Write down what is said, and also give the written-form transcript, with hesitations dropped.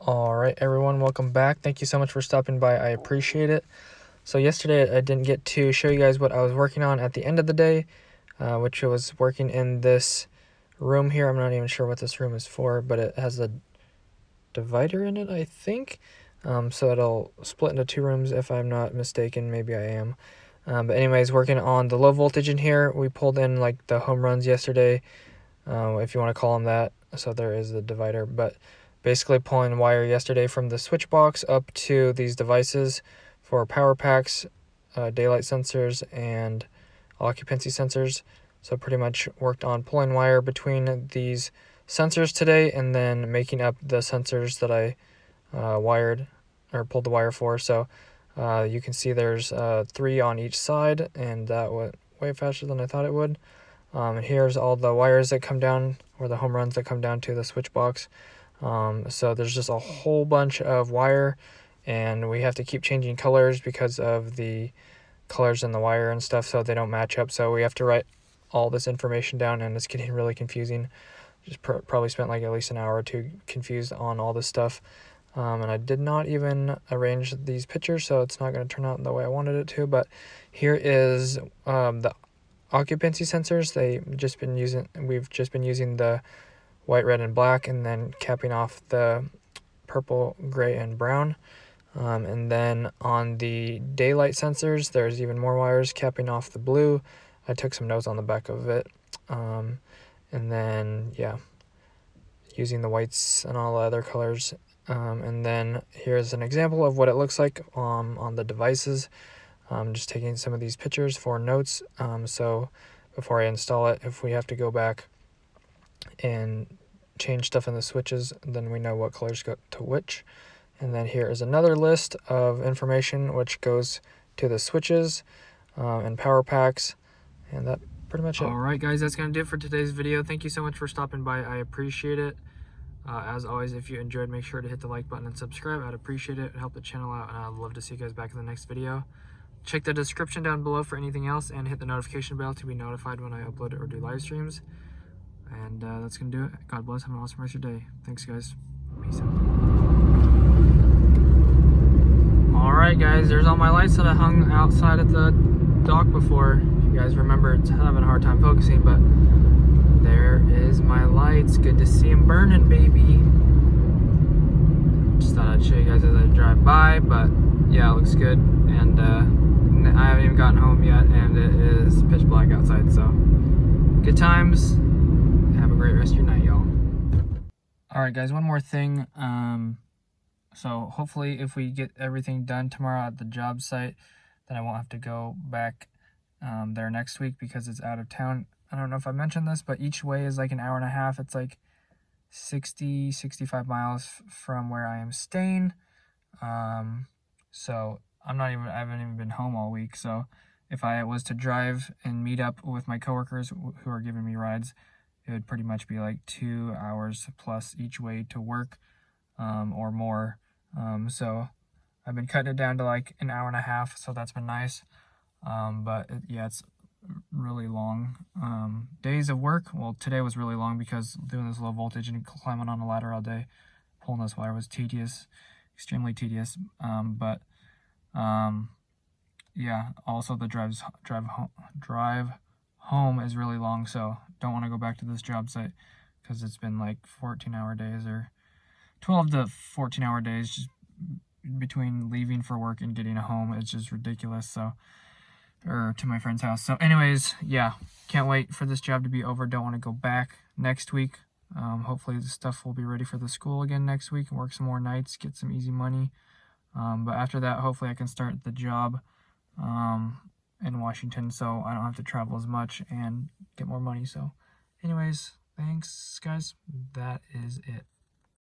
All right, everyone, welcome back. Thank you so much for stopping by. I appreciate it. So yesterday I didn't get to show you guys what I was working on at the end of the day, which was working in this room here. I'm not even sure what this room is for, but it has a divider in it, I think. So it'll split into two rooms if I'm not mistaken. Maybe I am. But anyways, working on the low voltage in here. We pulled in like the home runs yesterday, if you want to call them that. So there is the divider, but basically pulling wire yesterday from the switch box up to these devices for power packs, daylight sensors, and occupancy sensors. So pretty much worked on pulling wire between these sensors today and then making up the sensors that I wired or pulled the wire for. So you can see there's 3 on each side, and that went way faster than I thought it would. And here's all the wires that come down, or the home runs that come down to the switch box. So there's just a whole bunch of wire, and we have to keep changing colors because of the colors in the wire and stuff, so they don't match up. So we have to write all this information down, and it's getting really confusing. Just probably spent like at least an hour or two confused on all this stuff. And I did not even arrange these pictures, so it's not going to turn out the way I wanted it to. But here is the occupancy sensors. We've just been using the white, red, and black, and then capping off the purple, gray, and brown. And then on the daylight sensors, there's even more wires capping off the blue. I took some notes on the back of it. And then, yeah, using the whites and all the other colors. And then here's an example of what it looks like on the devices. Just taking some of these pictures for notes. So before I install it, if we have to go back and change stuff in the switches, then we know what colors go to which. And then here is another list of information which goes to the switches and power packs, and that pretty much it. All right, guys, that's gonna do it for today's video. Thank you so much for stopping by. I appreciate it. As always, if you enjoyed, make sure to hit the like button and subscribe. I'd appreciate it. It'd help the channel out, and I'd love to see you guys back in the next video. Check the description down below for anything else, and hit the notification bell to be notified when I upload or do live streams. And that's gonna do it. God bless. Have an awesome rest of your day. Thanks, guys. Peace out. All right, guys, there's all my lights that I hung outside at the dock before. If you guys remember, it's having a hard time focusing, but there is my lights. Good to see them burning, baby. Just thought I'd show you guys as I drive by, but yeah, it looks good. And I haven't even gotten home yet, and it is pitch black outside, so good times. Have a great rest of your night, y'all. All right, guys, one more thing. So hopefully if we get everything done tomorrow at the job site, then I won't have to go back there next week because it's out of town. I don't know if I mentioned this, but each way is like an hour and a half. It's like 65 miles from where I am staying. So I haven't even been home all week. So if I was to drive and meet up with my coworkers who are giving me rides, it would pretty much be like 2 hours plus each way to work, or more. So I've been cutting it down to like an hour and a half, so that's been nice. But yeah, it's really long days of work. Well, today was really long because doing this low voltage and climbing on a ladder all day, pulling this wire was tedious, extremely tedious. Yeah, also the drive home is really long, so don't want to go back to this job site because it's been like 14-hour days, or 12 to 14-hour days just between leaving for work and getting home. It's just ridiculous. So, or to my friend's house. So anyways, yeah, can't wait for this job to be over. Don't want to go back next week. Hopefully the stuff will be ready for the school again next week and work some more nights, get some easy money. But after that, hopefully I can start the job in Washington, so I don't have to travel as much and get more money. So anyways, thanks, guys. That is it.